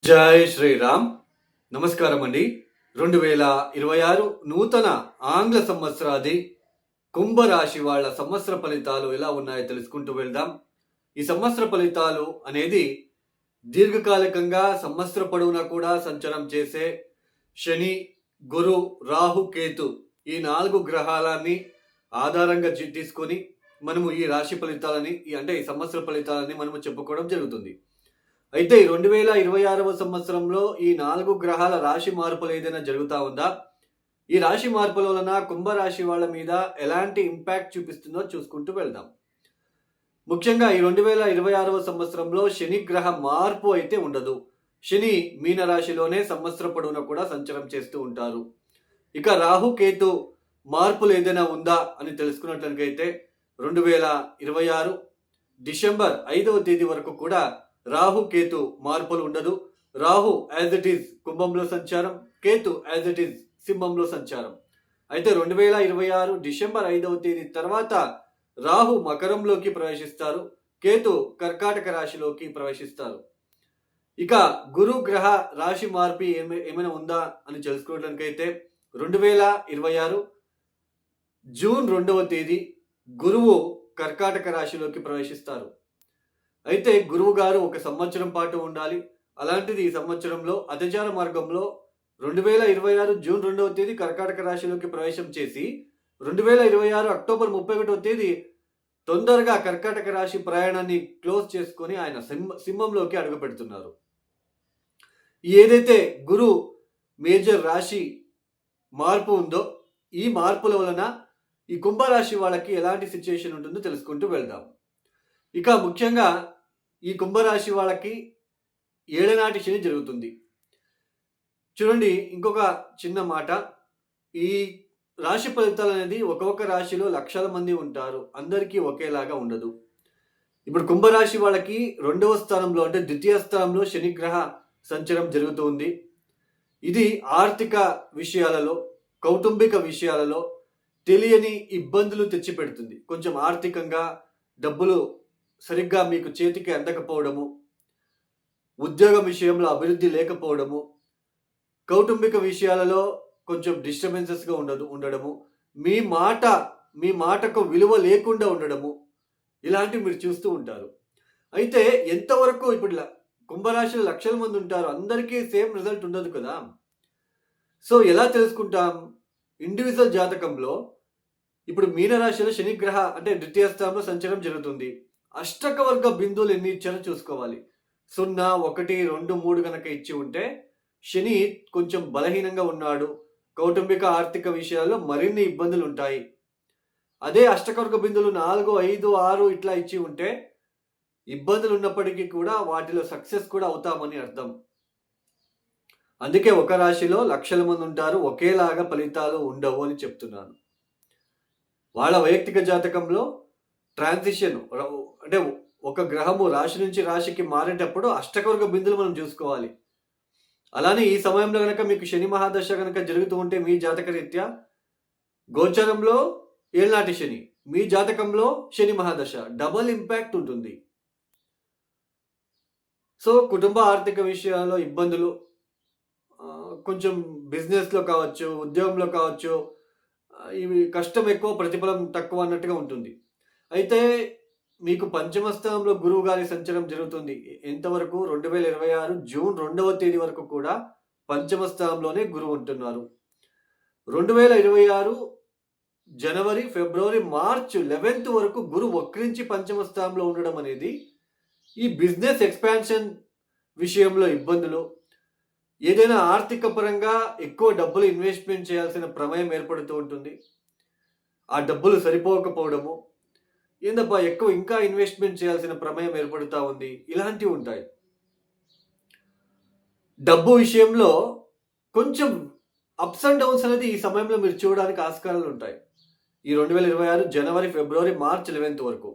జై శ్రీరామ్. నమస్కారం అండి. 2026 నూతన ఆంగ్ల సంవత్సరాది కుంభరాశి వాళ్ళ సంవత్సర ఫలితాలు ఎలా ఉన్నాయో తెలుసుకుంటూ వెళ్దాం. ఈ సంవత్సర ఫలితాలు అనేది దీర్ఘకాలికంగా సంవత్సర పొడవునా కూడా సంచారం చేసే శని, గురు, రాహు, కేతు ఈ 4 గ్రహాలని ఆధారంగా తీసుకొని మనము ఈ రాశి ఫలితాలని ఈ సంవత్సర ఫలితాలని మనము చెప్పుకోవడం జరుగుతుంది. అయితే 2026వ సంవత్సరంలో ఈ 4 గ్రహాల రాశి మార్పులు ఏదైనా జరుగుతూ ఉందా? ఈ రాశి మార్పుల వలన కుంభరాశి వాళ్ళ మీద ఎలాంటి ఇంపాక్ట్ చూపిస్తుందో చూసుకుంటూ వెళ్దాం. ముఖ్యంగా ఈ 2026వ సంవత్సరంలో శని గ్రహ మార్పు అయితే ఉండదు. శని మీన రాశిలోనే సంవత్సర పొడవునా కూడా సంచారం చేస్తూ ఉంటారు. ఇక రాహు, కేతు మార్పులు ఏదైనా ఉందా అని తెలుసుకున్నట్లయితే 2026 డిసెంబర్ 5వ తేదీ వరకు కూడా రాహు, కేతు మార్పులు ఉండదు. రాహు యాజ్ ఇట్ ఈజ్ కుంభంలో సంచారం, కేతు యాజ్ ఇట్ ఈజ్ సింహంలో సంచారం. అయితే 2026 డిసెంబర్ 5వ తేదీ తర్వాత రాహు మకరంలోకి ప్రవేశిస్తారు, కేతు కర్కాటక రాశిలోకి ప్రవేశిస్తారు. ఇక గురు గ్రహ రాశి మార్పు ఏమైనా ఉందా అని తెలుసుకోవడానికైతే 2026 జూన్ 2వ తేదీ గురువు కర్కాటక రాశిలోకి ప్రవేశిస్తారు. అయితే గురువు గారు 1 సంవత్సరం పాటు ఉండాలి. అలాంటిది ఈ సంవత్సరంలో అతిచార మార్గంలో 2026 జూన్ 2వ తేదీ కర్కాటక రాశిలోకి ప్రవేశం చేసి 2026 అక్టోబర్ 31వ తేదీ తొందరగా కర్కాటక రాశి ప్రయాణాన్ని క్లోజ్ చేసుకొని ఆయన సింహంలోకి అడుగు పెడుతున్నారు. ఏదైతే గురు మేజర్ రాశి మార్పు ఉందో ఈ మార్పుల వలన ఈ కుంభరాశి వాళ్ళకి ఎలాంటి సిచ్యుయేషన్ ఉంటుందో తెలుసుకుంటూ వెళ్దాం. ఇక ముఖ్యంగా ఈ కుంభరాశి వాళ్ళకి ఏళ్ళనాటి శని జరుగుతుంది. చూడండి, ఇంకొక చిన్న మాట, ఈ రాశి ఫలితాలు అనేది ఒక్కొక్క రాశిలో లక్షల మంది ఉంటారు, అందరికీ ఒకేలాగా ఉండదు. ఇప్పుడు కుంభరాశి వాళ్ళకి 2వ స్థానంలో అంటే ద్వితీయ స్థానంలో శనిగ్రహ సంచారం జరుగుతుంది. ఇది ఆర్థిక విషయాలలో, కౌటుంబిక విషయాలలో తెలియని ఇబ్బందులు తెచ్చిపెడుతుంది. కొంచెం ఆర్థికంగా డబ్బులు సరిగ్గా మీకు చేతికి అందకపోవడము, ఉద్యోగం విషయంలో అభివృద్ధి లేకపోవడము, కౌటుంబిక విషయాలలో కొంచెం డిస్టర్బెన్సెస్గా ఉండడము, మీ మాటకు విలువ లేకుండా ఉండడము, ఇలాంటివి మీరు చూస్తూ ఉంటారు. అయితే ఎంతవరకు ఇప్పుడు కుంభరాశిలో లక్షల మంది ఉంటారు, అందరికీ సేమ్ రిజల్ట్ ఉండదు కదా. సో ఎలా తెలుసుకుంటాం? ఇండివిజువల్ జాతకంలో ఇప్పుడు మీనరాశిలో శనిగ్రహ అంటే ద్వితీయ స్థానంలో సంచారం జరుగుతుంది. అష్టక వర్గ బిందువులు ఎన్ని ఇచ్చారో చూసుకోవాలి. 0, 1, 2, 3 కనుక ఇచ్చి ఉంటే శని కొంచెం బలహీనంగా ఉన్నాడు, కౌటుంబిక ఆర్థిక విషయాల్లో మరిన్ని ఇబ్బందులు ఉంటాయి. అదే అష్టకవర్గ బిందువులు 4, 5, 6 ఇట్లా ఇచ్చి ఉంటే ఇబ్బందులు ఉన్నప్పటికీ కూడా వాటిలో సక్సెస్ కూడా అవుతామని అర్థం. అందుకే ఒక రాశిలో లక్షల మంది ఉంటారు, ఒకేలాగా ఫలితాలు ఉండవు అని చెప్తున్నాను. వాళ్ళ వైయక్తిక జాతకంలో ట్రాన్సిషన్ అంటే ఒక గ్రహము రాశి నుంచి రాశికి మారేటప్పుడు అష్టకవర్గ బిందులు మనం చూసుకోవాలి. అలానే ఈ సమయంలో కనుక మీకు శని మహాదశ కనుక జరుగుతూ ఉంటే మీ జాతక రీత్యా గోచరంలో ఏళ్ళనాటి శని, మీ జాతకంలో శని మహాదశ, డబల్ ఇంపాక్ట్ ఉంటుంది. సో కుటుంబ ఆర్థిక విషయాల్లో ఇబ్బందులు, కొంచెం బిజినెస్లో కావచ్చు, ఉద్యోగంలో కావచ్చు, ఇవి కష్టం ఎక్కువ, ప్రతిఫలం తక్కువ అన్నట్టుగా ఉంటుంది. అయితే మీకు పంచమ స్థానంలో గురువు గారి సంచారం జరుగుతుంది. ఎంతవరకు? 2026 జూన్ 2వ తేదీ వరకు కూడా పంచమ స్థానంలోనే గురువు ఉంటున్నారు. 2026 జనవరి, ఫిబ్రవరి, మార్చ్ 11th వరకు గురువు వక్రించి పంచమ స్థానంలో ఉండడం అనేది ఈ బిజినెస్ ఎక్స్పాన్షన్ విషయంలో ఇబ్బందులు, ఏదైనా ఆర్థిక పరంగా ఎక్కువ డబ్బులు ఇన్వెస్ట్మెంట్ చేయాల్సిన ప్రమేయం ఏర్పడుతూ ఉంటుంది. ఆ డబ్బులు సరిపోకపోవడము, ఏందబ్బా ఎక్కువ ఇంకా ఇన్వెస్ట్మెంట్ చేయాల్సిన ప్రమేయం ఏర్పడుతూ ఉంది, ఇలాంటివి ఉంటాయి. డబ్బు విషయంలో కొంచెం అప్స్ అండ్ డౌన్స్ అనేది ఈ సమయంలో మీరు చూడడానికి ఆస్కారాలు ఉంటాయి. ఈ 2026 జనవరి, ఫిబ్రవరి, మార్చ్ 11th వరకు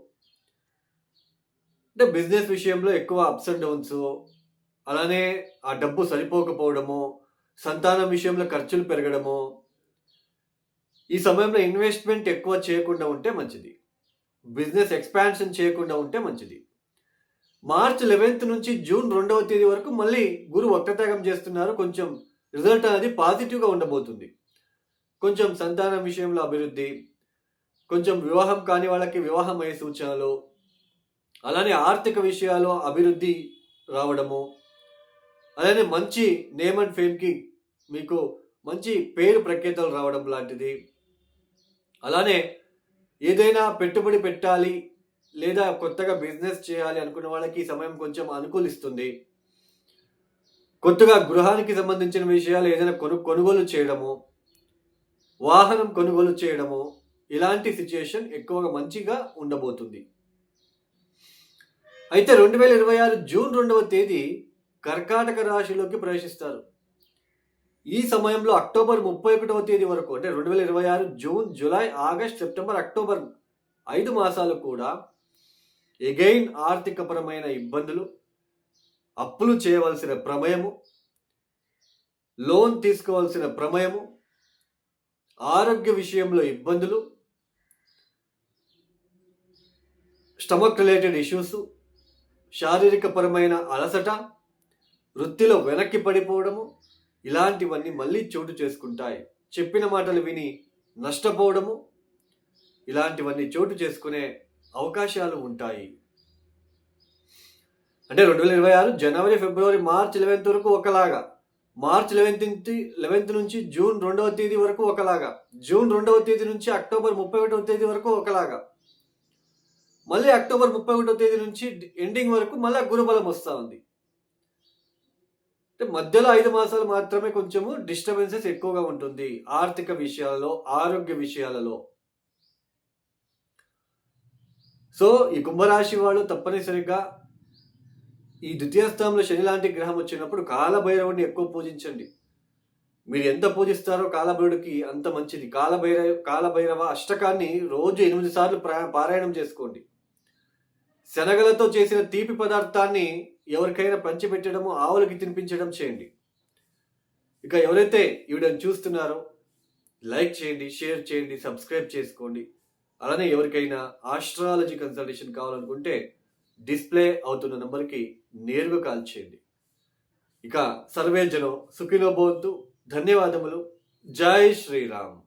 అంటే బిజినెస్ విషయంలో ఎక్కువ అప్స్ అండ్ డౌన్స్, అలానే ఆ డబ్బు సరిపోకపోవడము, సంతానం విషయంలో ఖర్చులు పెరగడము, ఈ సమయంలో ఇన్వెస్ట్మెంట్ ఎక్కువ చేయకుండా ఉంటే మంచిది, బిజినెస్ ఎక్స్పాన్షన్ చేయకుండా ఉంటే మంచిది. మార్చ్ 11 నుంచి జూన్ 2వ తేదీ వరకు మళ్ళీ గురు వక్రత్యాగం చేస్తున్నారు. కొంచెం రిజల్ట్ అనేది పాజిటివ్గా ఉండబోతుంది. కొంచెం సంతానం విషయంలో అభివృద్ధి, కొంచెం వివాహం కాని వాళ్ళకి వివాహం అయ్యే సూచనలు, అలానే ఆర్థిక విషయాల్లో అభివృద్ధి రావడము, అలానే మంచి నేమ్ అండ్ ఫేమ్కి మీకు మంచి పేరు ప్రఖ్యాతలు రావడం లాంటిది. అలానే ఏదైనా పెట్టుబడి పెట్టాలి లేదా కొత్తగా బిజినెస్ చేయాలి అనుకున్న వాళ్ళకి ఈ సమయం కొంచెం అనుకూలిస్తుంది. కొత్తగా గృహానికి సంబంధించిన విషయాలు ఏదైనా కొనుగోలు చేయడము, వాహనం కొనుగోలు చేయడము, ఇలాంటి సిచ్యుయేషన్ ఎక్కువగా మంచిగా ఉండబోతుంది. అయితే 2026 జూన్ 2వ తేదీ కర్కాటక రాశిలోకి ప్రవేశిస్తారు. ఈ సమయంలో అక్టోబర్ 31వ తేదీ వరకు, అంటే 2026 June, July, August, September, October 5 మాసాలు కూడా ఎగైన్ ఆర్థికపరమైన ఇబ్బందులు, అప్పులు చేయవలసిన ప్రమేయము, లోన్ తీసుకోవాల్సిన ప్రమేయము, ఆరోగ్య విషయంలో ఇబ్బందులు, స్టమక్ రిలేటెడ్ ఇష్యూస్, శారీరక పరమైన అలసట, వృత్తిలో వెనక్కి పడిపోవడము, ఇలాంటివన్నీ మళ్ళీ చోటు చేసుకుంటాయి. చెప్పిన మాటలు విని నష్టపోవడము, ఇలాంటివన్నీ చోటు చేసుకునే అవకాశాలు ఉంటాయి. అంటే 2026 జనవరి, ఫిబ్రవరి, మార్చ్ 11 వరకు ఒకలాగా, మార్చ్ 11 నుంచి జూన్ 2వ తేదీ వరకు ఒకలాగా, జూన్ 2వ తేదీ నుంచి అక్టోబర్ 31వ తేదీ వరకు ఒకలాగా, మళ్ళీ అక్టోబర్ 31వ తేదీ నుంచి ఎండింగ్ వరకు మళ్ళీ గురుబలం వస్తూ ఉంది. అంటే మధ్యలో 5 మాసాలు మాత్రమే కొంచెము డిస్టర్బెన్సెస్ ఎక్కువగా ఉంటుంది ఆర్థిక విషయాలలో, ఆరోగ్య విషయాలలో. సో ఈ కుంభరాశి వాళ్ళు తప్పనిసరిగా ఈ ద్వితీయ స్థానంలో శని లాంటి గ్రహం వచ్చినప్పుడు కాలభైరవుడిని ఎక్కువ పూజించండి. మీరు ఎంత పూజిస్తారో కాలభైరవుడికి అంత మంచిది. కాలభైరవ అష్టకాన్ని రోజు 8 సార్లు పారాయణం చేసుకోండి. శనగలతో చేసిన తీపి పదార్థాన్ని ఎవరికైనా పంచిపెట్టడము, ఆవులకి తినిపించడం చేయండి. ఇక ఎవరైతే ఈ వీడియోని చూస్తున్నారో లైక్ చేయండి, షేర్ చేయండి, సబ్స్క్రైబ్ చేసుకోండి. అలానే ఎవరికైనా ఆస్ట్రాలజీ కన్సల్టేషన్ కావాలనుకుంటే డిస్ప్లే అవుతున్న నంబర్కి నేరుగా కాల్ చేయండి. ఇక సర్వే జనం సుఖినో భవంతు. ధన్యవాదములు. జై శ్రీరామ్.